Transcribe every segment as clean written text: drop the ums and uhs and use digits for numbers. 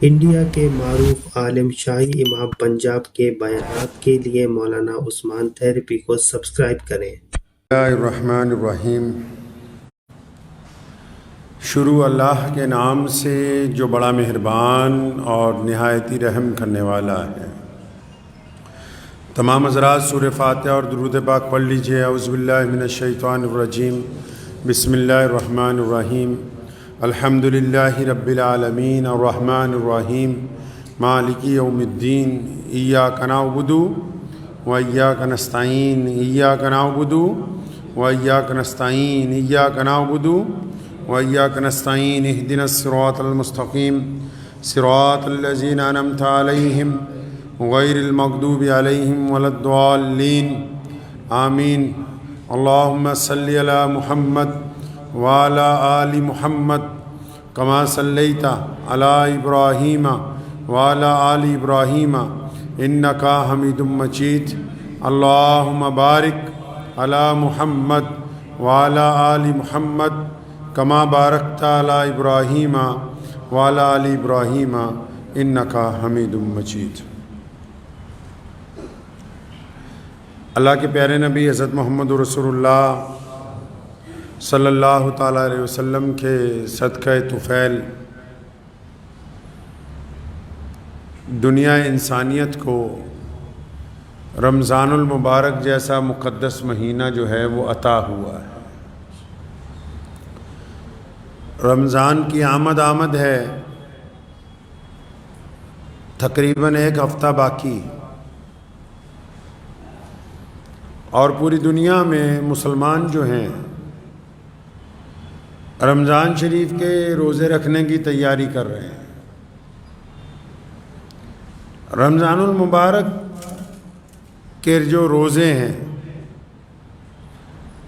India کے معروف عالم شاہی امام پنجاب کے بیانات کے لیے مولانا عثمان تھیرپی کو سبسکرائب کریں۔ بسم اللہ الرحمن الرحیم۔ شروع اللہ کے نام سے جو بڑا مہربان اور نہایتی رحم کرنے والا ہے۔ تمام حضرات سورہ فاتحہ اور درود پاک پڑھ لیجئے۔ اعوذ باللہ من الشیطان الرجیم، بسم اللہ الرحمن الرحیم۔ الحمد للہ رب العالمین الرحمن الرحیم مالک یوم الدین، ایاک نعبد و ایاک نستعین، ایاک نعبد و ایاک نستعین، ایاک نعبد و ایاک نستعین، اہدنا الصراط المستقیم صراط الذین انعمت علیہم غیر المغضوب علیہم ولا الضالین، آمین۔ اللہم صلی علی محمد وعلی آل محمد کما صلیت علی ابراہیم وعلی آل ابراہیم انکا حمید مجید۔ اللہم بارک علی محمد وعلی آل محمد کما بارکت علی ابراہیم وعلی آل ابراہیم انکا حمید مجید۔ اللہ کے پیارے نبی حضرت محمد رسول اللہ صلی اللہ تعالیٰ علیہ وسلم کے صدقہ طفیل دنیا انسانیت کو رمضان المبارک جیسا مقدس مہینہ جو ہے وہ عطا ہوا ہے۔ رمضان کی آمد ہے، تقریباً ایک ہفتہ باقی، اور پوری دنیا میں مسلمان جو ہیں رمضان شریف کے روزے رکھنے کی تیاری کر رہے ہیں۔ رمضان المبارک کے جو روزے ہیں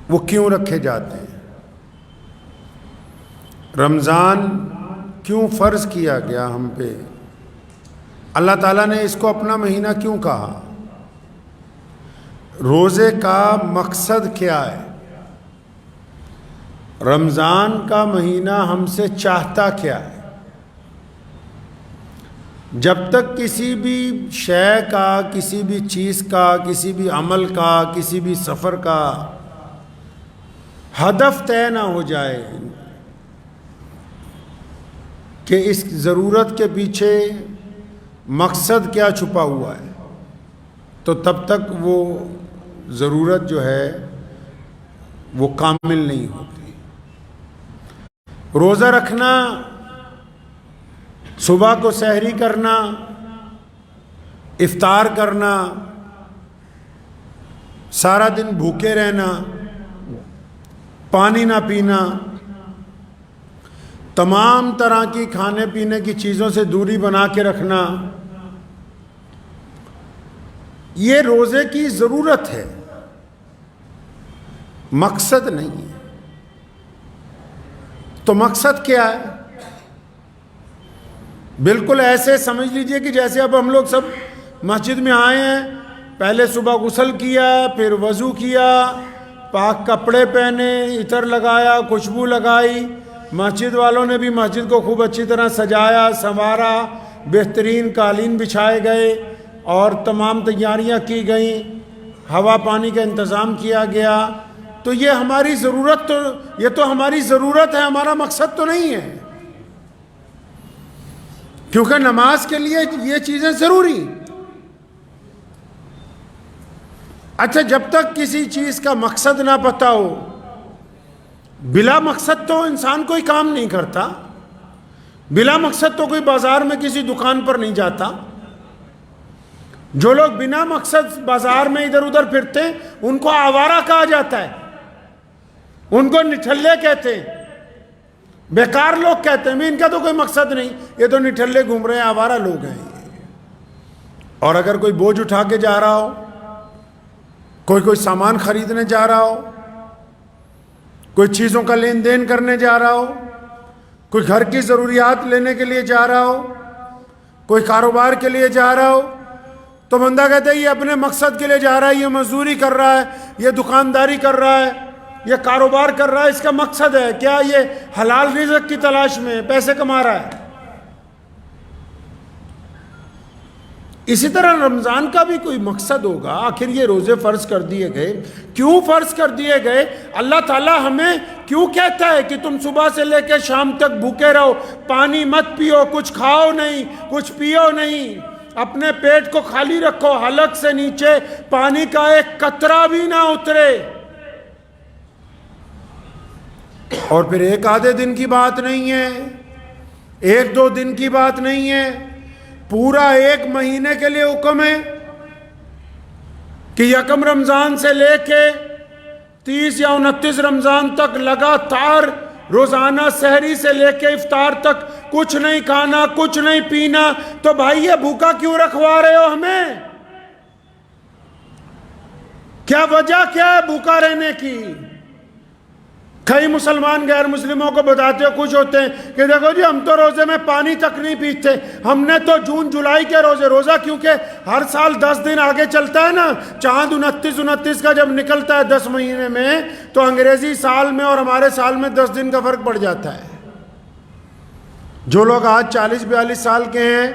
وہ کیوں رکھے جاتے ہیں؟ رمضان کیوں فرض کیا گیا ہم پہ؟ اللہ تعالیٰ نے اس کو اپنا مہینہ کیوں کہا؟ روزے کا مقصد کیا ہے؟ رمضان کا مہینہ ہم سے چاہتا کیا ہے؟ جب تک کسی بھی شے کا، کسی بھی چیز کا، کسی بھی عمل کا، کسی بھی سفر کا ہدف طے نہ ہو جائے کہ اس ضرورت کے پیچھے مقصد کیا چھپا ہوا ہے، تو تب تک وہ ضرورت جو ہے وہ کامل نہیں ہوتی۔ روزہ رکھنا، صبح کو سحری کرنا، افطار کرنا، سارا دن بھوکے رہنا، پانی نہ پینا، تمام طرح کی کھانے پینے کی چیزوں سے دوری بنا کے رکھنا، یہ روزے کی ضرورت ہے، مقصد نہیں ہے۔ تو مقصد کیا ہے؟ بالکل ایسے سمجھ لیجئے کہ جیسے اب ہم لوگ سب مسجد میں آئے ہیں، پہلے صبح غسل کیا، پھر وضو کیا، پاک کپڑے پہنے، عطر لگایا، خوشبو لگائی، مسجد والوں نے بھی مسجد کو خوب اچھی طرح سجایا، سنوارا، بہترین قالین بچھائے گئے اور تمام تیاریاں کی گئیں، ہوا پانی کا انتظام کیا گیا۔ تو یہ ہماری ضرورت، یہ تو ہماری ضرورت ہے، ہمارا مقصد تو نہیں ہے، کیونکہ نماز کے لیے یہ چیزیں ضروری۔ اچھا، جب تک کسی چیز کا مقصد نہ پتہ ہو، بلا مقصد تو انسان کوئی کام نہیں کرتا، بلا مقصد تو کوئی بازار میں کسی دکان پر نہیں جاتا۔ جو لوگ بنا مقصد بازار میں ادھر ادھر پھرتے ہیں ان کو آوارہ کہا جاتا ہے، ان کو نٹھلے کہتے ہیں، بیکار لوگ کہتے ہیں، ان کا تو کوئی مقصد نہیں، یہ تو نٹھلے گھوم رہے ہیں، آوارہ لوگ ہیں۔ اور اگر کوئی بوجھ اٹھا کے جا رہا ہو، کوئی سامان خریدنے جا رہا ہو، کوئی چیزوں کا لین دین کرنے جا رہا ہو، کوئی گھر کی ضروریات لینے کے لیے جا رہا ہو، کوئی کاروبار کے لیے جا رہا ہو، تو بندہ کہتا ہے یہ اپنے مقصد کے لیے جا رہا ہے، یہ مزدوری کر رہا ہے، یہ دکانداری کر رہا ہے، یہ کاروبار کر رہا ہے، اس کا مقصد ہے کیا؟ یہ حلال رزق کی تلاش میں پیسے کما رہا ہے۔ اسی طرح رمضان کا بھی کوئی مقصد ہوگا. آخر یہ روزے فرض کر دیے گئے, کیوں فرض کر دیے گئے؟ اللہ تعالیٰ ہمیں کیوں کہتا ہے کہ تم صبح سے لے کے شام تک بھوکے رہو, پانی مت پیو, کچھ کھاؤ نہیں, کچھ پیو نہیں, اپنے پیٹ کو خالی رکھو, حلق سے نیچے پانی کا ایک قطرہ بھی نہ اترے. اور پھر ایک آدھے دن کی بات نہیں ہے, ایک دو دن کی بات نہیں ہے, پورا ایک مہینے کے لیے حکم ہے کہ یکم رمضان سے لے کے 30 یا 29 رمضان تک لگاتار روزانہ سحری سے لے کے افطار تک کچھ نہیں کھانا, کچھ نہیں پینا. تو بھائی یہ بھوکا کیوں رکھوا رہے ہو ہمیں؟ کیا وجہ کیا ہے بھوکا رہنے کی؟ کئی مسلمان غیر مسلموں کو بتاتے ہوئے خوش ہوتے ہیں کہ دیکھو جی ہم تو روزے میں پانی تک نہیں پیتے, ہم نے تو جون جولائی کے روزہ کیونکہ ہر سال 10 دن آگے چلتا ہے نا, چاند 29 کا جب نکلتا ہے 10 مہینے میں, تو انگریزی سال میں اور ہمارے سال میں 10 دن کا فرق پڑ جاتا ہے. جو لوگ آج 40-42 سال کے ہیں,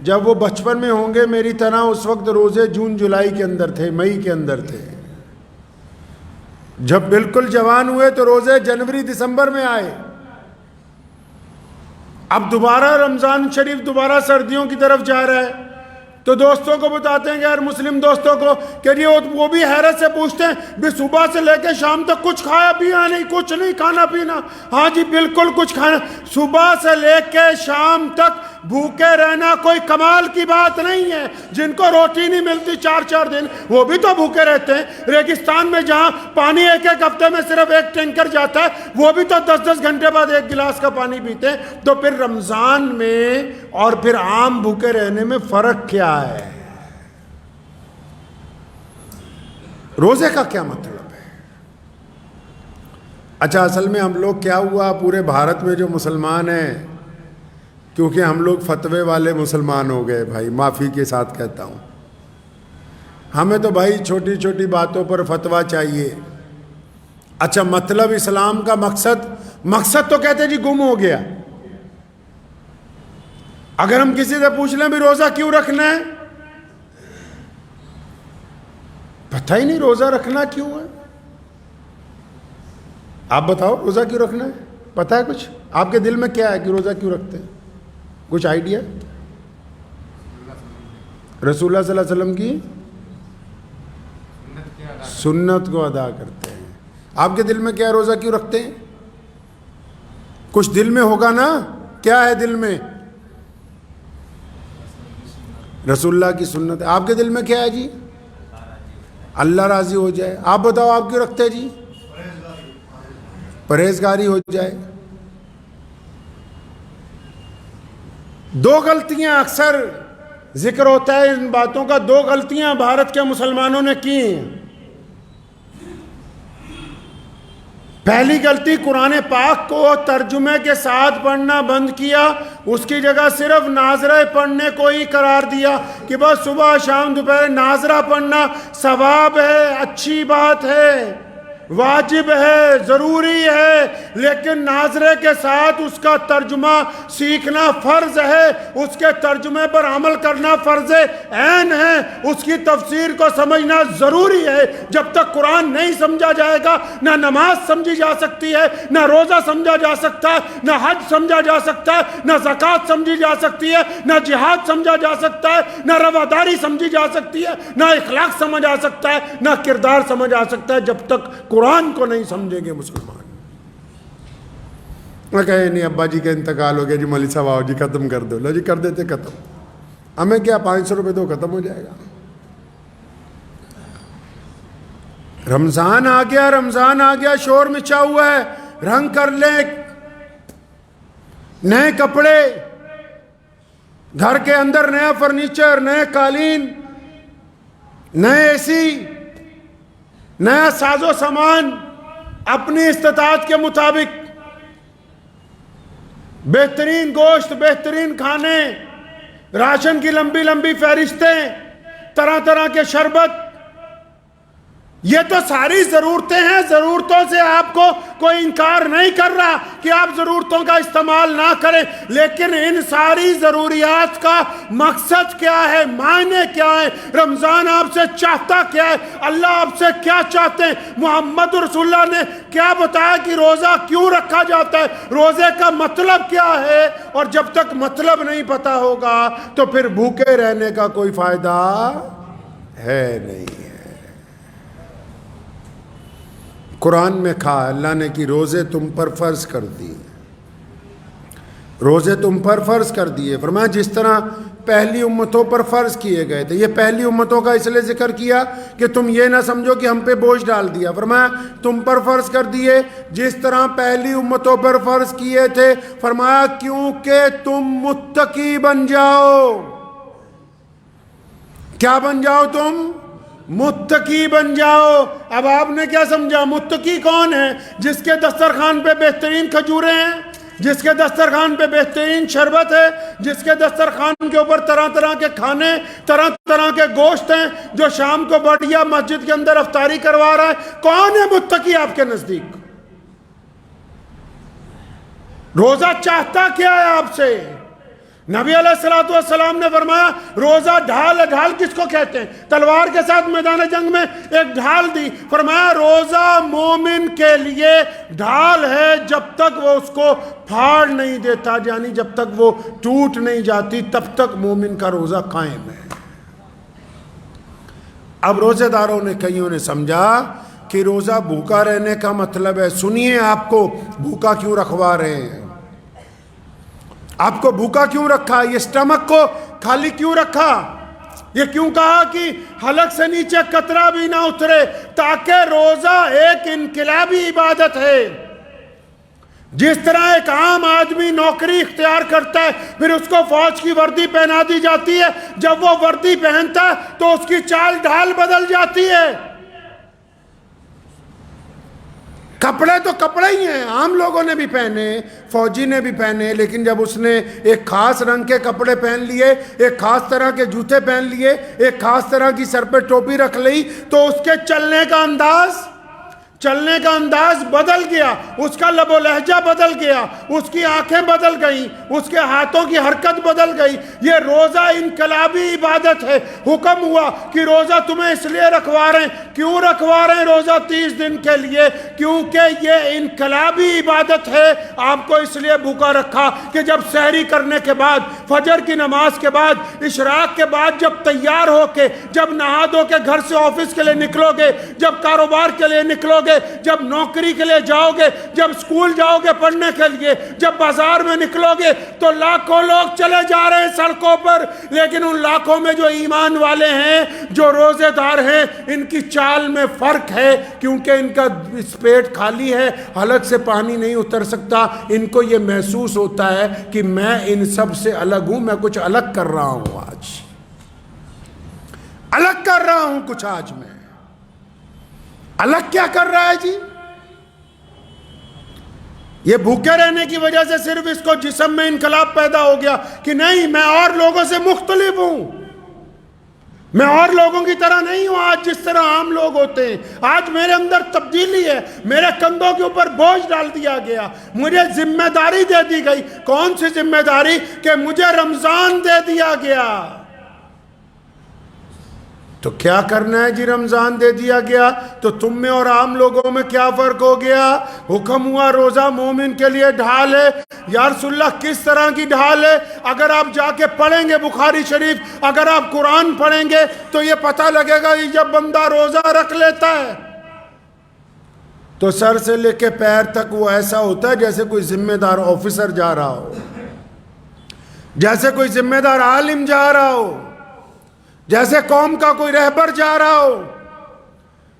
جب وہ بچپن میں ہوں گے میری طرح, اس وقت روزے جون جولائی کے اندر تھے, مئی کے اندر تھے. جب بالکل جوان ہوئے تو روزے جنوری دسمبر میں آئے. اب دوبارہ رمضان شریف دوبارہ سردیوں کی طرف جا رہا ہے, تو دوستوں کو بتاتے ہیں غیر مسلم دوستوں کو کہ جی وہ بھی حیرت سے پوچھتے ہیں بھی صبح سے لے کے شام تک کچھ کھایا پیا نہیں, کچھ نہیں کھانا پینا؟ ہاں جی بالکل کچھ کھانا. صبح سے لے کے شام تک بھوکے رہنا کوئی کمال کی بات نہیں ہے. جن کو روٹی نہیں ملتی 4-4 دن, وہ بھی تو بھوکے رہتے ہیں. ریگستان میں جہاں پانی ایک ہفتے میں صرف ایک ٹینکر جاتا ہے, وہ بھی تو 10 گھنٹے بعد ایک گلاس کا پانی پیتے ہیں. تو پھر رمضان میں اور پھر عام بھوکے رہنے میں فرق کیا ہے؟ روزے کا کیا مطلب ہے؟ اچھا اصل میں ہم لوگ کیا ہوا, پورے بھارت میں جو مسلمان ہیں, کیونکہ ہم لوگ فتوے والے مسلمان ہو گئے بھائی, معافی کے ساتھ کہتا ہوں. ہمیں تو بھائی چھوٹی چھوٹی باتوں پر فتویٰ چاہیے. اچھا مطلب اسلام کا مقصد تو کہتے جی گم ہو گیا. اگر ہم کسی سے پوچھ لیں بھی روزہ کیوں رکھنا ہے, پتہ ہی نہیں روزہ رکھنا کیوں ہے. آپ بتاؤ روزہ کیوں رکھنا ہے؟ پتہ ہے کچھ آپ کے دل میں کیا ہے کہ روزہ کیوں رکھتے ہیں؟ کچھ آئیڈیا؟ رسول اللہ صلی اللہ علیہ وسلم کی سنت کو ادا کرتے ہیں. آپ کے دل میں کیا ہے, روزہ کیوں رکھتے ہیں؟ کچھ دل میں ہوگا نا, کیا ہے دل میں؟ رسول اللہ کی سنت. آپ کے دل میں کیا ہے جی؟ اللہ راضی ہو جائے. آپ بتاؤ آپ کیوں رکھتے ہیں جی؟ پرہیزگاری ہو جائے. دو غلطیاں اکثر ذکر ہوتا ہے ان باتوں کا, 2 غلطیاں بھارت کے مسلمانوں نے کی ہیں. پہلی غلطی, قرآن پاک کو ترجمے کے ساتھ پڑھنا بند کیا, اس کی جگہ صرف ناظرہ پڑھنے کو ہی قرار دیا کہ بس صبح شام دوپہر ناظرہ پڑھنا ثواب ہے, اچھی بات ہے, واجب ہے, ضروری ہے, لیکن ناظرے کے ساتھ اس کا ترجمہ سیکھنا فرض ہے, اس کے ترجمے پر عمل کرنا فرض عین ہے, اس کی تفسیر کو سمجھنا ضروری ہے. جب تک قرآن نہیں سمجھا جائے گا, نہ نماز سمجھی جا سکتی ہے, نہ روزہ سمجھا جا سکتا ہے, نہ حج سمجھا جا سکتا ہے, نہ زکوٰۃ سمجھی جا سکتی ہے, نہ جہاد سمجھا جا سکتا ہے, نہ رواداری سمجھی جا سکتی ہے, نہ اخلاق سمجھ آ سکتا ہے, نہ کردار سمجھ آ سکتا ہے, جب تک قرآن کو نہیں سمجھیں گے مسلمان. میں کہے نہیں ابا جی کا انتقال ہو گیا جی, مولوی صاحب آؤ جی ختم کر دو. لو جی کر دیتے ختم, ہمیں کیا 500 روپے دو ختم ہو جائے گا. رمضان آ گیا, رمضان آ گیا, شور مچا ہوا ہے, رنگ کر لیں, نئے کپڑے, گھر کے اندر نیا فرنیچر, نئے قالین, نئے اے سی, نیا ساز و سامان, اپنی استطاعت کے مطابق, بہترین گوشت, بہترین کھانے, راشن کی لمبی لمبی فہرستیں, طرح طرح کے شربت, یہ تو ساری ضرورتیں ہیں، ضرورتوں سے آپ کو کوئی انکار نہیں کر رہا کہ آپ ضرورتوں کا استعمال نہ کریں، لیکن ان ساری ضروریات کا مقصد کیا ہے، معنی کیا ہے، رمضان آپ سے چاہتا کیا ہے، اللہ آپ سے کیا چاہتے ہیں، محمد رسول اللہ نے کیا بتایا کہ روزہ کیوں رکھا جاتا ہے، روزے کا مطلب کیا ہے، اور جب تک مطلب نہیں پتا ہوگا تو پھر بھوکے رہنے کا کوئی فائدہ ہے نہیں ہے۔ قرآن میں کہا اللہ نے کہ روزے تم پر فرض کر دیے، روزے تم پر فرض کر دیے، فرمایا جس طرح پہلی امتوں پر فرض کیے گئے تھے۔ یہ پہلی امتوں کا اس لیے ذکر کیا کہ تم یہ نہ سمجھو کہ ہم پہ بوجھ ڈال دیا، فرمایا تم پر فرض کر دیے جس طرح پہلی امتوں پر فرض کیے تھے، فرمایا کیونکہ تم متقی بن جاؤ۔ کیا بن جاؤ تم؟ متقی بن جاؤ۔ اب آپ نے کیا سمجھا؟ متقی کون ہے؟ جس کے دسترخوان پہ بہترین کھجوریں ہیں، جس کے دسترخوان پہ بہترین شربت ہے، جس کے دسترخوان کے اوپر طرح طرح کے کھانے، طرح طرح کے گوشت ہیں، جو شام کو بڑھیا مسجد کے اندر افطاری کروا رہا ہے۔ کون ہے متقی آپ کے نزدیک؟ روزہ چاہتا کیا ہے آپ سے؟ نبی علیہ السلام نے فرمایا روزہ ڈھال ہے۔ ڈھال کس کو کہتے ہیں؟ تلوار کے ساتھ میدان جنگ میں ایک ڈھال دی، فرمایا روزہ مومن کے لیے ڈھال ہے جب تک وہ اس کو پھاڑ نہیں دیتا، یعنی جب تک وہ ٹوٹ نہیں جاتی تب تک مومن کا روزہ قائم ہے۔ اب روزے داروں نے کئیوں نے سمجھا کہ روزہ بھوکا رہنے کا مطلب ہے۔ سنیے آپ کو بھوکا کیوں رکھوا رہے ہیں، آپ کو بھوکا کیوں رکھا، یہ سٹمک کو خالی کیوں رکھا، یہ کیوں کہا کہ حلق سے نیچے قطرہ بھی نہ اترے، تاکہ روزہ ایک انقلابی عبادت ہے۔ جس طرح ایک عام آدمی نوکری اختیار کرتا ہے، پھر اس کو فوج کی وردی پہنا دی جاتی ہے، جب وہ وردی پہنتا ہے تو اس کی چال ڈھال بدل جاتی ہے۔ کپڑے تو کپڑے ہی ہیں، عام لوگوں نے بھی پہنے، فوجی نے بھی پہنے، لیکن جب اس نے ایک خاص رنگ کے کپڑے پہن لیے، ایک خاص طرح کے جوتے پہن لیے، ایک خاص طرح کی سر پہ ٹوپی رکھ لی، تو اس کے چلنے کا انداز بدل گیا، اس کا لب و لہجہ بدل گیا، اس کی آنکھیں بدل گئیں، اس کے ہاتھوں کی حرکت بدل گئی۔ یہ روزہ انقلابی عبادت ہے۔ حکم ہوا کہ روزہ تمہیں اس لیے رکھوا رہے ہیں۔ کیوں رکھوا رہے ہیں روزہ 30 دن کے لیے؟ کیونکہ یہ انقلابی عبادت ہے۔ آپ کو اس لیے بھوکا رکھا کہ جب سحری کرنے کے بعد، فجر کی نماز کے بعد، اشراق کے بعد جب تیار ہو کے، جب نہا دھو کے گھر سے آفس کے لیے نکلو گے، جب کاروبار کے لیے نکلو گے، جب نوکری کے لیے جاؤ گے، جب اسکول جاؤ گے پڑھنے کے لیے، جب بازار میں نکلو گے، تو لاکھوں لوگ چلے جا رہے ہیں سڑکوں پر، لیکن ان لاکھوں میں جو ایمان والے ہیں، جو روزے دار ہیں، ان کی چال میں فرق ہے، کیونکہ ان کا پیٹ خالی ہے، حلق سے پانی نہیں اتر سکتا۔ ان کو یہ محسوس ہوتا ہے کہ میں ان سب سے الگ ہوں، میں کچھ الگ کر رہا ہوں، آج الگ کر رہا ہوں کچھ، آج میں الگ کیا کر رہا ہے جی؟ یہ بھوکے رہنے کی وجہ سے صرف اس کو جسم میں انقلاب پیدا ہو گیا کہ نہیں میں اور لوگوں سے مختلف ہوں، میں اور لوگوں کی طرح نہیں ہوں آج جس طرح عام لوگ ہوتے ہیں۔ آج میرے اندر تبدیلی ہے، میرے کندھوں کے اوپر بوجھ ڈال دیا گیا، مجھے ذمہ داری دے دی گئی۔ کون سی ذمہ داری؟ کہ مجھے رمضان دے دیا گیا۔ تو کیا کرنا ہے جی؟ رمضان دے دیا گیا تو تم میں اور عام لوگوں میں کیا فرق ہو گیا؟ حکم ہوا روزہ مومن کے لیے ڈھال ہے۔ یا رسول اللہ کس طرح کی ڈھال ہے؟ اگر آپ جا کے پڑھیں گے بخاری شریف، اگر آپ قرآن پڑھیں گے تو یہ پتہ لگے گا کہ جب بندہ روزہ رکھ لیتا ہے تو سر سے لے کے پیر تک وہ ایسا ہوتا ہے جیسے کوئی ذمہ دار آفیسر جا رہا ہو، جیسے کوئی ذمہ دار عالم جا رہا ہو، جیسے قوم کا کوئی رہبر جا رہا ہو،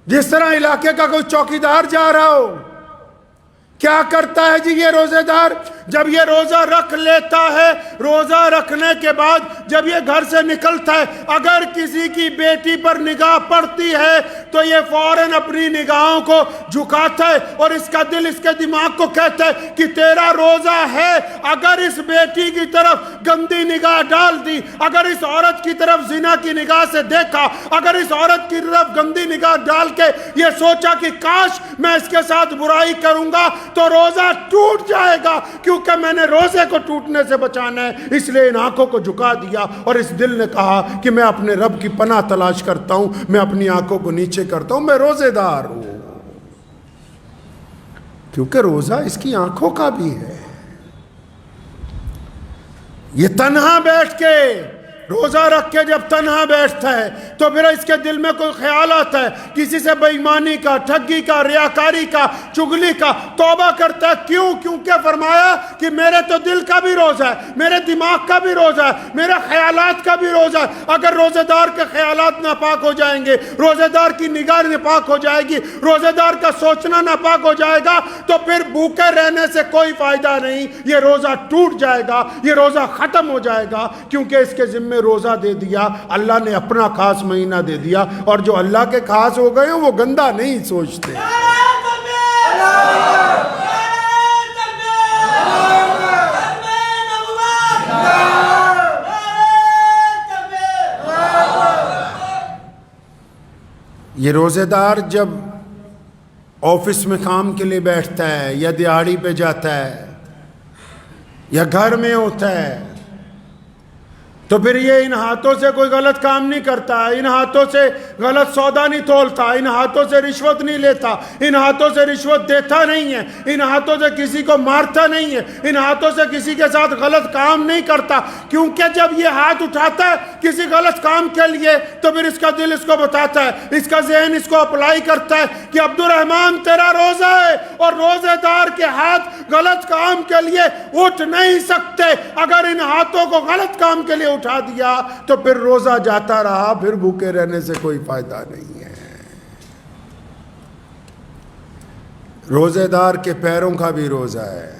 جس طرح علاقے کا کوئی چوکیدار جا رہا ہو۔ کیا کرتا ہے جی یہ روزے دار؟ جب یہ روزہ رکھ لیتا ہے، روزہ رکھنے کے بعد جب یہ گھر سے نکلتا ہے اگر کسی کی بیٹی پر نگاہ پڑتی ہے تو یہ فوراً اپنی نگاہوں کو جھکاتا ہے اور اس کا دل اس کے دماغ کو کہتا ہے کہ تیرا روزہ ہے۔ اگر اس بیٹی کی طرف گندی نگاہ ڈال دی، اگر اس عورت کی طرف زنا کی نگاہ سے دیکھا، اگر اس عورت کی طرف گندی نگاہ ڈال کے یہ سوچا کہ کاش میں اس کے ساتھ برائی کروں گا، تو روزہ ٹوٹ جائے گا، کیونکہ میں نے روزے کو ٹوٹنے سے بچانا ہے۔ اس لیے ان آنکھوں کو جھکا دیا اور اس دل نے کہا کہ میں اپنے رب کی پناہ تلاش کرتا ہوں، میں اپنی آنکھوں کو نیچے کرتا ہوں، میں روزے دار ہوں، کیونکہ روزہ اس کی آنکھوں کا بھی ہے۔ یہ تنہا بیٹھ کے روزہ رکھ کے جب تنہا بیٹھتا ہے تو پھر اس کے دل میں کوئی خیال آتا ہے کسی سے بے ایمانی کا، ٹھگی کا، ریاکاری کا، چگلی کا، توبہ کرتا ہے۔ کیوں؟ کیونکہ فرمایا کہ میرے تو دل کا بھی روزہ ہے، میرے دماغ کا بھی روزہ ہے، میرے خیالات کا بھی روزہ ہے۔ اگر روزہ دار کے خیالات ناپاک ہو جائیں گے، روزہ دار کی نگاہ ناپاک ہو جائے گی، روزہ دار کا سوچنا ناپاک ہو جائے گا، تو پھر بھوکے رہنے سے کوئی فائدہ نہیں، یہ روزہ ٹوٹ جائے گا، یہ روزہ ختم ہو جائے گا، کیونکہ اس کے ذمہ روزہ دے دیا اللہ نے، اپنا خاص مہینہ دے دیا، اور جو اللہ کے خاص ہو گئے ہیں وہ گندا نہیں سوچتے۔ یہ روزے دار جب آفس میں کام کے لیے بیٹھتا ہے یا دیہاڑی پہ جاتا ہے یا گھر میں ہوتا ہے تو پھر یہ ان ہاتھوں سے کوئی غلط کام نہیں کرتا، ان ہاتھوں سے غلط سودا نہیں تولتا، ان ہاتھوں سے رشوت نہیں لیتا، ان ہاتھوں سے رشوت دیتا نہیں ہے، ان ہاتھوں سے کسی کو مارتا نہیں ہے، ان ہاتھوں سے کسی کے ساتھ غلط کام نہیں کرتا، کیونکہ جب یہ ہاتھ اٹھاتا ہے کسی غلط کام کے لیے تو پھر اس کا دل اس کو بتاتا ہے، اس کا ذہن اس کو اپلائی کرتا ہے کہ عبد الرحمن تیرا روزہ ہے، اور روزے دار کے ہاتھ غلط کام کے لیے اٹھ نہیں سکتے۔ اگر ان ہاتھوں کو غلط کام کے لیے اٹھا دیا تو پھر روزہ جاتا رہا، پھر بھوکے رہنے سے کوئی فائدہ نہیں ہے۔ روزے دار کے پیروں کا بھی روزہ ہے،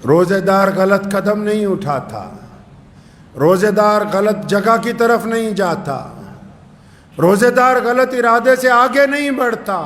روزے دار غلط قدم نہیں اٹھاتا، روزے دار غلط جگہ کی طرف نہیں جاتا، روزے دار غلط ارادے سے آگے نہیں بڑھتا،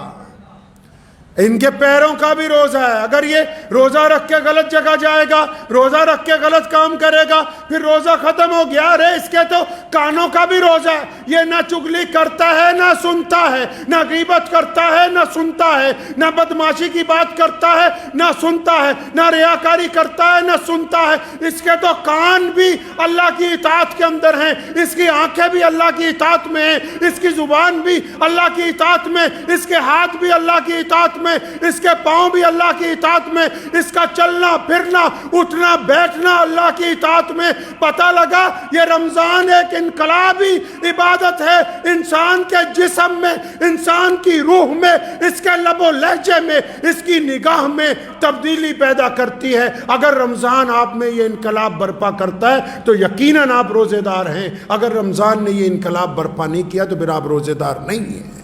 ان کے پیروں کا بھی روزہ ہے۔ اگر یہ روزہ رکھ کے غلط جگہ جائے گا، روزہ رکھ کے غلط کام کرے گا، پھر روزہ ختم ہو گیا۔ ارے اس کے تو کانوں کا بھی روزہ ہے، یہ نہ چگلی کرتا ہے نہ سنتا ہے، نہ غیبت کرتا ہے نہ سنتا ہے، نہ بدماشی کی بات کرتا ہے نہ سنتا ہے، نہ ریاکاری کرتا ہے نہ سنتا ہے۔ اس کے تو کان بھی اللہ کی اطاعت کے اندر ہیں، اس کی آنکھیں بھی اللہ کی اطاعت میں ہیں، اس کی زبان بھی اللہ کی اطاعت میں، اس کے ہاتھ بھی اللہ کی اطاعت میں، اس کے پاؤں بھی اللہ کی اطاعت میں، اس کا چلنا پھرنا اٹھنا بیٹھنا اللہ کی اطاعت میں۔ پتہ لگا یہ رمضان ایک انقلابی عبادت ہے، انسان کے جسم میں، انسان کی روح میں، اس کے لب و لہجے میں، اس کی نگاہ میں تبدیلی پیدا کرتی ہے۔ اگر رمضان آپ میں یہ انقلاب برپا کرتا ہے تو یقیناً آپ روزے دار ہیں، اگر رمضان نے یہ انقلاب برپا نہیں کیا تو پھر آپ روزے دار نہیں ہیں۔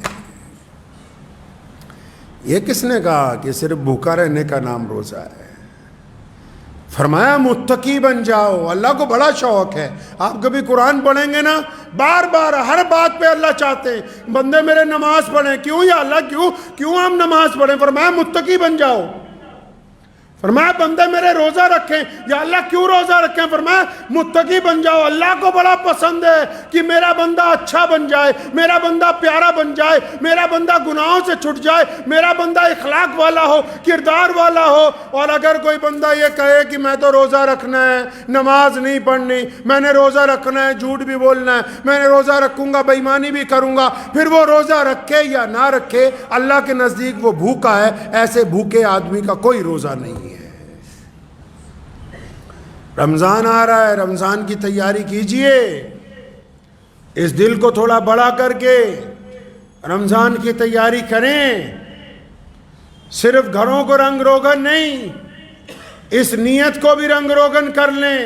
یہ کس نے کہا کہ صرف بھوکا رہنے کا نام روزہ ہے؟ فرمایا متقی بن جاؤ۔ اللہ کو بڑا شوق ہے، آپ کبھی قرآن پڑھیں گے نا، بار بار ہر بات پہ اللہ چاہتے ہیں بندے میرے نماز پڑھیں۔ کیوں یا اللہ کیوں ہم نماز پڑھیں؟ فرمایا متقی بن جاؤ۔ فرمایا بندے میرے روزہ رکھیں۔ یا اللہ کیوں روزہ رکھیں؟ فرمایا متقی بن جاؤ۔ اللہ کو بڑا پسند ہے کہ میرا بندہ اچھا بن جائے، میرا بندہ پیارا بن جائے، میرا بندہ گناہوں سے چھٹ جائے، میرا بندہ اخلاق والا ہو، کردار والا ہو۔ اور اگر کوئی بندہ یہ کہے کہ میں تو روزہ رکھنا ہے، نماز نہیں پڑھنی، میں نے روزہ رکھنا ہے، جھوٹ بھی بولنا ہے، میں نے روزہ رکھوں گا، بے ایمانی بھی کروں گا، پھر وہ روزہ رکھے یا نہ رکھے اللہ کے نزدیک وہ بھوکا ہے۔ ایسے بھوکے آدمی کا کوئی روزہ نہیں ہے۔ رمضان آ رہا ہے، رمضان کی تیاری کیجئے، اس دل کو تھوڑا بڑا کر کے رمضان کی تیاری کریں۔ صرف گھروں کو رنگ روغن نہیں، اس نیت کو بھی رنگ روغن کر لیں۔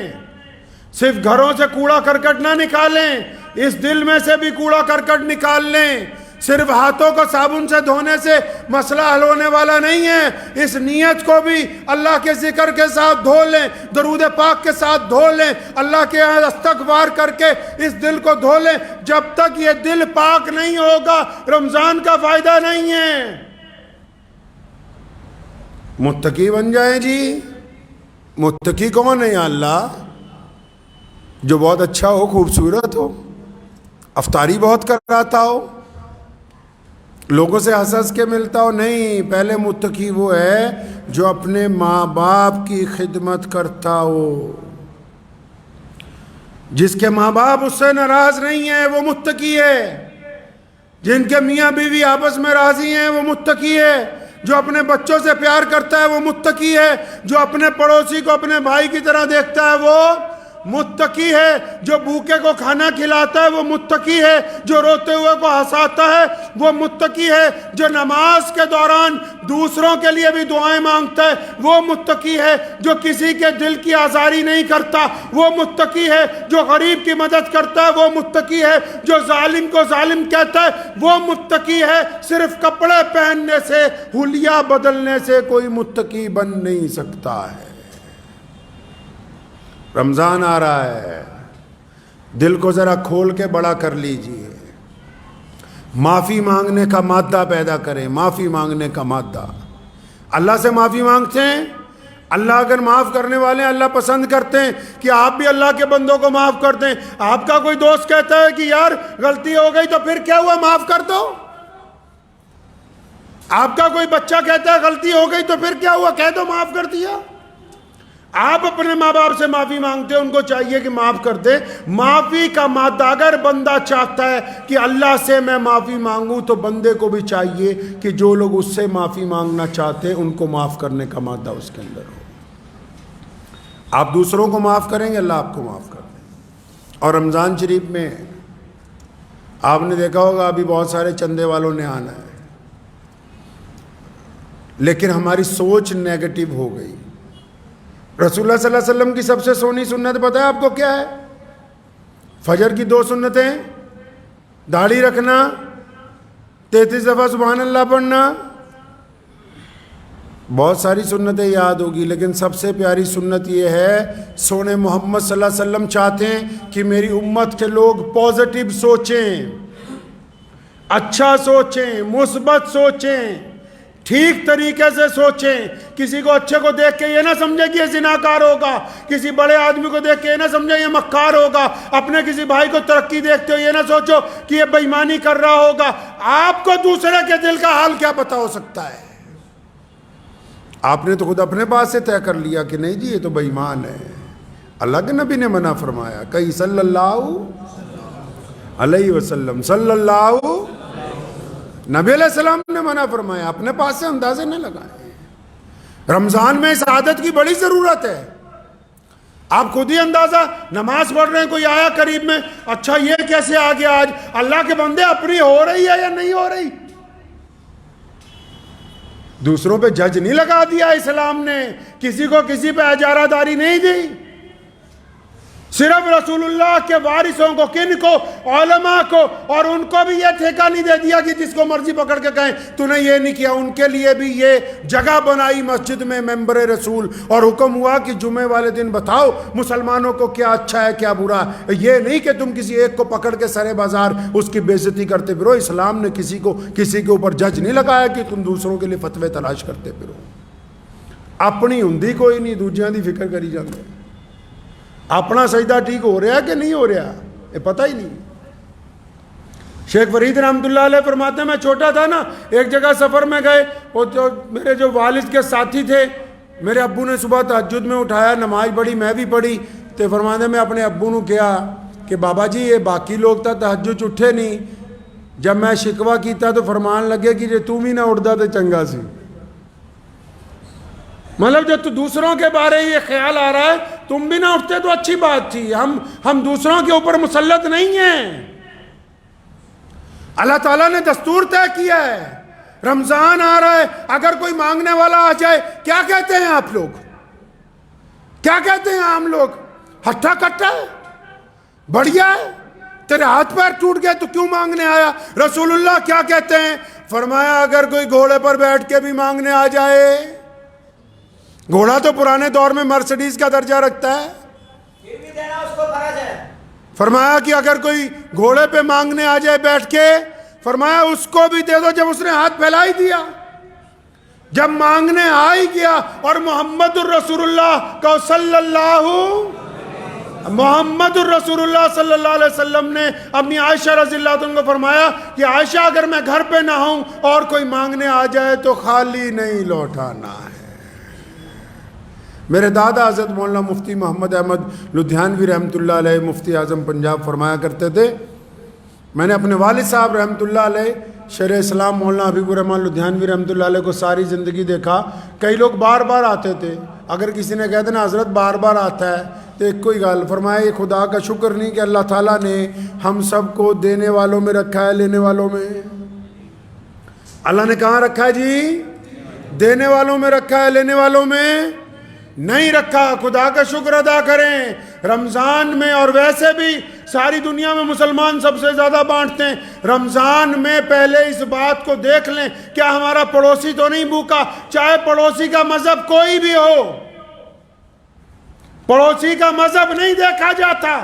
صرف گھروں سے کوڑا کرکٹ نہ نکالیں، اس دل میں سے بھی کوڑا کرکٹ نکال لیں۔ صرف ہاتھوں کو صابن سے دھونے سے مسئلہ حل ہونے والا نہیں ہے، اس نیت کو بھی اللہ کے ذکر کے ساتھ دھو لیں، درود پاک کے ساتھ دھو لیں، اللہ کے یہاں استغفار کر کے اس دل کو دھو لیں۔ جب تک یہ دل پاک نہیں ہوگا رمضان کا فائدہ نہیں ہے۔ متقی بن جائیں جی۔ متقی کون ہے یا اللہ؟ جو بہت اچھا ہو، خوبصورت ہو، افطاری بہت کراتا ہو، لوگوں سے ہنس ہنس کے ملتا ہو۔ نہیں، پہلے متقی وہ ہے جو اپنے ماں باپ کی خدمت کرتا ہو، جس کے ماں باپ اس سے ناراض نہیں ہیں وہ متقی ہے، جن کے میاں بیوی آپس میں راضی ہیں وہ متقی ہے، جو اپنے بچوں سے پیار کرتا ہے وہ متقی ہے، جو اپنے پڑوسی کو اپنے بھائی کی طرح دیکھتا ہے وہ متقی ہے، جو بھوکے کو کھانا کھلاتا ہے وہ متقی ہے، جو روتے ہوئے کو ہنساتا ہے وہ متقی ہے، جو نماز کے دوران دوسروں کے لیے بھی دعائیں مانگتا ہے وہ متقی ہے، جو کسی کے دل کی آزاری نہیں کرتا وہ متقی ہے، جو غریب کی مدد کرتا ہے وہ متقی ہے، جو ظالم کو ظالم کہتا ہے وہ متقی ہے۔ صرف کپڑے پہننے سے، حلیہ بدلنے سے کوئی متقی بن نہیں سکتا ہے۔ رمضان آ رہا ہے، دل کو ذرا کھول کے بڑا کر لیجئے، معافی مانگنے کا مادہ پیدا کریں، معافی مانگنے کا مادہ۔ اللہ سے معافی مانگتے ہیں، اللہ اگر معاف کرنے والے ہیں اللہ پسند کرتے ہیں کہ آپ بھی اللہ کے بندوں کو معاف کر دیں۔ آپ کا کوئی دوست کہتا ہے کہ یار غلطی ہو گئی تو پھر کیا ہوا، معاف کر دو۔ آپ کا کوئی بچہ کہتا ہے غلطی ہو گئی تو پھر کیا ہوا، کہہ دو معاف کر دیا۔ آپ اپنے ماں باپ سے معافی مانگتے ہیں، ان کو چاہیے کہ معاف کر دیں۔ معافی کا مادہ اگر بندہ چاہتا ہے کہ اللہ سے میں معافی مانگوں تو بندے کو بھی چاہیے کہ جو لوگ اس سے معافی مانگنا چاہتے ہیں ان کو معاف کرنے کا مادہ اس کے اندر ہو۔ آپ دوسروں کو معاف کریں گے، اللہ آپ کو معاف کر دیں۔ اور رمضان شریف میں آپ نے دیکھا ہوگا ابھی بہت سارے چندے والوں نے آنا ہے، لیکن ہماری سوچ نیگیٹو ہو گئی۔ رسول اللہ صلی اللہ علیہ وسلم کی سب سے سونی سنت پتہ ہے آپ کو کیا ہے؟ فجر کی 2 سنتیں، داڑھی رکھنا، 33 دفعہ سبحان اللہ پڑھنا۔ بہت ساری سنتیں یاد ہوگی لیکن سب سے پیاری سنت یہ ہے، سونے محمد صلی اللہ علیہ وسلم چاہتے ہیں کہ میری امت کے لوگ پازیٹیو سوچیں، اچھا سوچیں، مثبت سوچیں، ٹھیک طریقے سے سوچیں۔ کسی کو اچھے کو دیکھ کے یہ نہ سمجھے کہ یہ زناکار ہوگا، کسی بڑے آدمی کو دیکھ کے یہ نہ سمجھے یہ مکار ہوگا، اپنے کسی بھائی کو ترقی دیکھتے ہو یہ نہ سوچو کہ یہ بے ایمانی کر رہا ہوگا۔ آپ کو دوسرے کے دل کا حال کیا پتہ ہو سکتا ہے؟ آپ نے تو خود اپنے پاس سے طے کر لیا کہ نہیں جی یہ تو بے ایمان ہے۔ اللہ کے نبی نے منع فرمایا، کہیں صلی اللہ علیہ وسلم، صلی اللہ نبی علیہ السلام نے منع فرمایا، اپنے پاس سے اندازے نہ لگائیں۔ رمضان میں اس عادت کی بڑی ضرورت ہے۔ آپ خود ہی اندازہ، نماز پڑھ رہے ہیں کوئی آیا قریب میں، اچھا یہ کیسے آ گیا آج، اللہ کے بندے اپنی ہو رہی ہے یا نہیں ہو رہی؟ دوسروں پہ جج نہیں لگا دیا اسلام نے، کسی کو کسی پہ اجارہ داری نہیں دی، صرف رسول اللہ کے وارثوں کو، کن کو؟ علماء کو، اور ان کو بھی یہ ٹھیکہ نہیں دے دیا کہ جس کو مرضی پکڑ کے کہیں تو نے یہ نہیں کیا۔ ان کے لیے بھی یہ جگہ بنائی مسجد میں ممبر رسول، اور حکم ہوا کہ جمعے والے دن بتاؤ مسلمانوں کو کیا اچھا ہے کیا برا ہے، یہ نہیں کہ تم کسی ایک کو پکڑ کے سرے بازار اس کی بے عزتی کرتے پھرو۔ اسلام نے کسی کو کسی کے اوپر جج نہیں لگایا کہ تم دوسروں کے لیے فتوے تلاش کرتے پھرو۔ اپنی ہندی کوئی نہیں، دوجیاں دی فکر کری جاندے۔ اپنا سجدہ ٹھیک ہو رہا ہے کہ نہیں ہو رہا یہ پتہ ہی نہیں۔ شیخ فرید رحمۃ اللہ علیہ فرماتے ہیں میں چھوٹا تھا نا، ایک جگہ سفر میں گئے، وہ جو میرے جو والد کے ساتھی تھے، میرے ابو نے صبح تہجد میں اٹھایا، نماز پڑھی، میں بھی پڑھی، تو فرماتے ہیں میں اپنے ابو نے کیا کہ بابا جی یہ باقی لوگ تو تہجد اٹھے نہیں، جب میں شکوہ کیتا تو فرمان لگے کہ جے تم ہی نہ اٹھتا تو چنگا سی۔ مطلب جب تو دوسروں کے بارے یہ خیال آ رہا ہے تم بھی نہ اٹھتے تو اچھی بات تھی، ہم دوسروں کے اوپر مسلط نہیں ہیں۔ اللہ تعالیٰ نے دستور طے کیا ہے، رمضان آ رہا ہے، اگر کوئی مانگنے والا آ جائے کیا کہتے ہیں آپ لوگ؟ کیا کہتے ہیں عام لوگ؟ ہٹھا کٹھا ہے، بڑھیا ہے، تیرے ہاتھ پیر ٹوٹ گئے تو کیوں مانگنے آیا؟ رسول اللہ کیا کہتے ہیں؟ فرمایا اگر کوئی گھوڑے پر بیٹھ کے بھی مانگنے آ جائے، گھوڑا تو پرانے دور میں مرسڈیز کا درجہ رکھتا ہے، یہ بھی دینا اس کو فرض ہے۔ فرمایا کہ اگر کوئی گھوڑے پہ مانگنے آ جائے بیٹھ کے، فرمایا اس کو بھی دے دو۔ جب اس نے ہاتھ پھیلا ہی دیا، جب مانگنے آ ہی گیا، اور محمد الرسول اللہ کا محمد الرسول اللہ صلی اللہ علیہ وسلم نے اپنی عائشہ رضی اللہ عنہ کو فرمایا کہ عائشہ اگر میں گھر پہ نہ ہوں اور کوئی مانگنے آ جائے تو خالی نہیں لوٹانا ہے۔ میرے دادا حضرت مولانا مفتی محمد احمد لدھیانوی رحمۃ اللہ علیہ، مفتی اعظم پنجاب، فرمایا کرتے تھے، میں نے اپنے والد صاحب رحمۃ اللہ علیہ شیخ اسلام مولانا حبیب الرحمن لدھیانوی رحمۃ اللہ علیہ کو ساری زندگی دیکھا۔ کئی لوگ بار بار آتے تھے، اگر کسی نے کہہ دینا حضرت بار بار آتا ہے تو ایک کوئی گال، فرمایا یہ خدا کا شکر نہیں کہ اللہ تعالیٰ نے ہم سب کو دینے والوں میں رکھا ہے، لینے والوں میں؟ اللہ نے کہاں رکھا ہے جی؟ دینے والوں میں رکھا ہے، لینے والوں میں نہیں رکھا۔ خدا کا شکر ادا کریں۔ رمضان میں، اور ویسے بھی ساری دنیا میں مسلمان سب سے زیادہ بانٹتے ہیں، رمضان میں پہلے اس بات کو دیکھ لیں کیا ہمارا پڑوسی تو نہیں بھوکا، چاہے پڑوسی کا مذہب کوئی بھی ہو۔ پڑوسی کا مذہب نہیں دیکھا جاتا،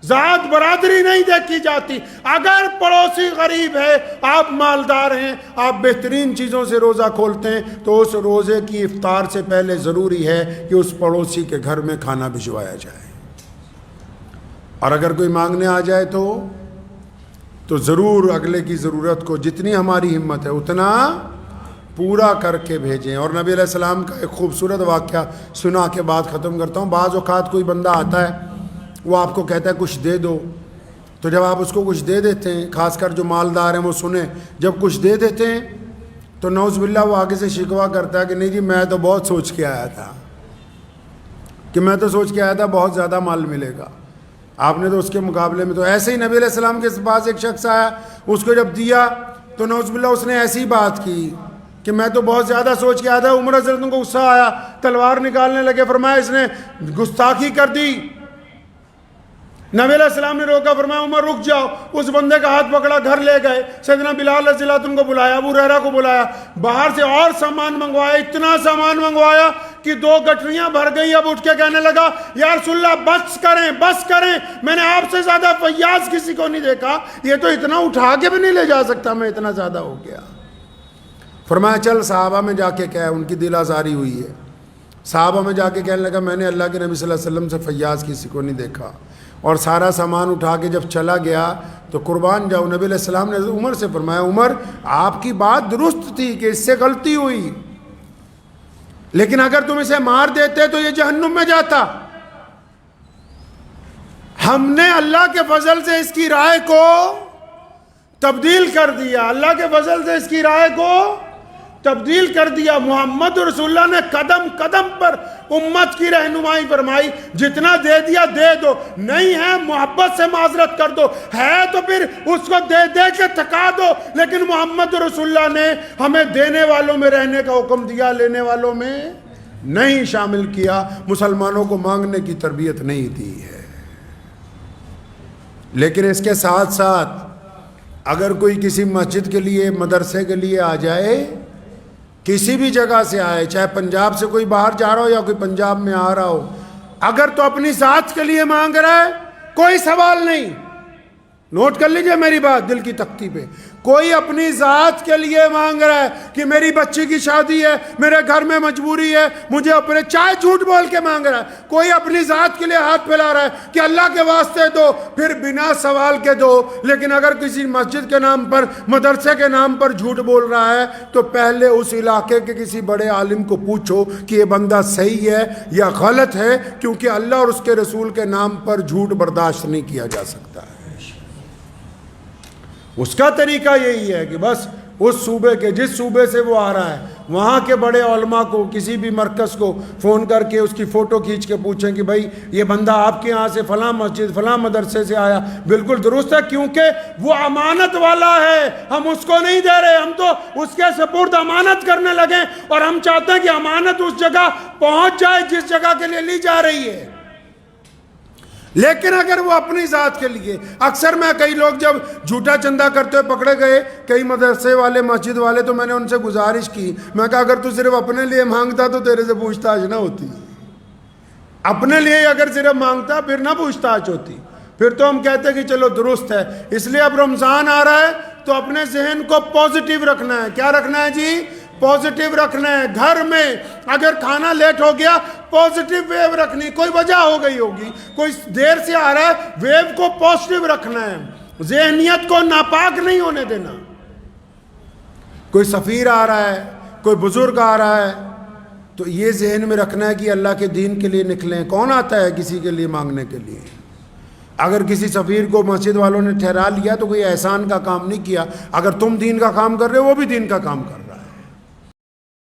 ذات برادری نہیں دیکھی جاتی۔ اگر پڑوسی غریب ہے، آپ مالدار ہیں، آپ بہترین چیزوں سے روزہ کھولتے ہیں، تو اس روزے کی افطار سے پہلے ضروری ہے کہ اس پڑوسی کے گھر میں کھانا بھجوایا جائے۔ اور اگر کوئی مانگنے آ جائے تو ضرور اگلے کی ضرورت کو جتنی ہماری ہمت ہے اتنا پورا کر کے بھیجیں۔ اور نبی علیہ السلام کا ایک خوبصورت واقعہ سنا کے بات ختم کرتا ہوں۔ بعض اوقات کوئی بندہ آتا ہے، وہ آپ کو کہتا ہے کچھ دے دو، تو جب آپ اس کو کچھ دے دیتے ہیں، خاص کر جو مالدار ہیں وہ سنیں، جب کچھ دے دیتے ہیں تو نعوذ باللہ وہ آگے سے شکوہ کرتا ہے کہ نہیں جی میں تو بہت سوچ کے آیا تھا، بہت زیادہ مال ملے گا، آپ نے تو اس کے مقابلے میں تو ایسے ہی۔ نبی علیہ السلام کے پاس ایک شخص آیا، اس کو جب دیا تو نعوذ باللہ اس نے ایسی بات کی کہ میں تو بہت زیادہ سوچ کے آیا تھا۔ عمر رضی اللہ عنہ کو غصہ آیا، تلوار نکالنے لگے، فرمایا اس نے گستاخی کر دی۔ نبی علیہ السلام نے روکا، فرمایا عمر رک جاؤ۔ اس بندے کا ہاتھ پکڑا، گھر لے گئے، سیدنا بلال رضی اللہ عنہ کو بلایا، ابو ہریرہ کو بلایا، باہر سے اور سامان منگوایا، اتنا سامان منگوایا کہ 2 گٹریاں بھر گئی۔ اب اٹھ کے کہنے لگا یا رسول اللہ بس کریں، میں نے آپ سے زیادہ فیاض کسی کو نہیں دیکھا، یہ تو اتنا اٹھا کے بھی نہیں لے جا سکتا، میں اتنا زیادہ ہو گیا۔ فرمایا چل صحابہ میں جا کے کہہ، ان کی دل آزاری ہوئی ہے۔ صحابہ میں جا کے کہنے لگا میں نے اللہ کے نبی صلی اللہ علیہ وسلم سے فیاض کسی کو نہیں دیکھا، اور سارا سامان اٹھا کے جب چلا گیا تو قربان جاؤ، نبی علیہ السلام نے عمر سے فرمایا عمر آپ کی بات درست تھی کہ اس سے غلطی ہوئی، لیکن اگر تم اسے مار دیتے تو یہ جہنم میں جاتا۔ ہم نے اللہ کے فضل سے اس کی رائے کو تبدیل کر دیا، اللہ کے فضل سے اس کی رائے کو تبدیل کر دیا۔ محمد رسول اللہ نے قدم قدم پر امت کی رہنمائی فرمائی، جتنا دے دیا دے دو، نہیں ہے محبت سے معذرت کر دو، ہے تو پھر اس کو دے دے کے تھکا دو، لیکن محمد رسول اللہ نے ہمیں دینے والوں میں رہنے کا حکم دیا، لینے والوں میں نہیں شامل کیا۔ مسلمانوں کو مانگنے کی تربیت نہیں دی ہے۔ لیکن اس کے ساتھ ساتھ اگر کوئی کسی مسجد کے لیے، مدرسے کے لیے آ جائے، کسی بھی جگہ سے آئے، چاہے پنجاب سے کوئی باہر جا رہا ہو یا کوئی پنجاب میں آ رہا ہو، اگر تو اپنی ذات کے لیے مانگ رہا ہے کوئی سوال نہیں، نوٹ کر لیجئے میری بات دل کی تختی پہ، کوئی اپنی ذات کے لیے مانگ رہا ہے کہ میری بچی کی شادی ہے، میرے گھر میں مجبوری ہے، مجھے اپنے، چاہے جھوٹ بول کے مانگ رہا ہے، کوئی اپنی ذات کے لیے ہاتھ پھیلا رہا ہے کہ اللہ کے واسطے دو، پھر بنا سوال کے دو۔ لیکن اگر کسی مسجد کے نام پر، مدرسے کے نام پر جھوٹ بول رہا ہے تو پہلے اس علاقے کے کسی بڑے عالم کو پوچھو کہ یہ بندہ صحیح ہے یا غلط ہے، کیونکہ اللہ اور اس کے رسول کے نام پر جھوٹ برداشت نہیں کیا جا سکتا ہے۔ اس کا طریقہ یہی ہے کہ بس اس صوبے کے، جس صوبے سے وہ آ رہا ہے، وہاں کے بڑے علماء کو، کسی بھی مرکز کو فون کر کے اس کی فوٹو کھینچ کے پوچھیں کہ بھائی یہ بندہ آپ کے یہاں سے فلاں مسجد، فلاں مدرسے سے آیا، بالکل درست ہے، کیونکہ وہ امانت والا ہے، ہم اس کو نہیں دے رہے، ہم تو اس کے سپرد امانت کرنے لگے، اور ہم چاہتے ہیں کہ امانت اس جگہ پہنچ جائے جس جگہ کے لیے لی جا رہی ہے۔ لیکن اگر وہ اپنی ذات کے لیے، اکثر میں کئی لوگ جب جھوٹا چندہ کرتے ہوئے پکڑے گئے، کئی مدرسے والے، مسجد والے، تو میں نے ان سے گزارش کی، میں کہا اگر تو صرف اپنے لیے مانگتا تو تیرے سے پوچھ تاچھ نہ ہوتی، اپنے لیے اگر صرف مانگتا پھر نہ پوچھ تاچھ ہوتی، پھر تو ہم کہتے کہ چلو درست ہے۔ اس لیے اب رمضان آ رہا ہے تو اپنے ذہن کو پازیٹیو رکھنا ہے۔ کیا رکھنا ہے جی؟ پازیٹیو رکھنا ہے۔ گھر میں اگر کھانا لیٹ ہو گیا، پازیٹیو ویو رکھنی، کوئی وجہ ہو گئی ہوگی، کوئی دیر سے آ رہا ہے، ویو کو پازیٹیو رکھنا ہے، ذہنیت کو ناپاک نہیں ہونے دینا۔ کوئی سفیر آ رہا ہے، کوئی بزرگ آ رہا ہے، تو یہ ذہن میں رکھنا ہے کہ اللہ کے دین کے لیے نکلیں۔ کون آتا ہے کسی کے لیے مانگنے کے لیے؟ اگر کسی سفیر کو مسجد والوں نے ٹھہرا لیا تو کوئی احسان کا کام نہیں کیا، اگر تم دین کا کام کر رہے ہو وہ بھی دین کا کام کر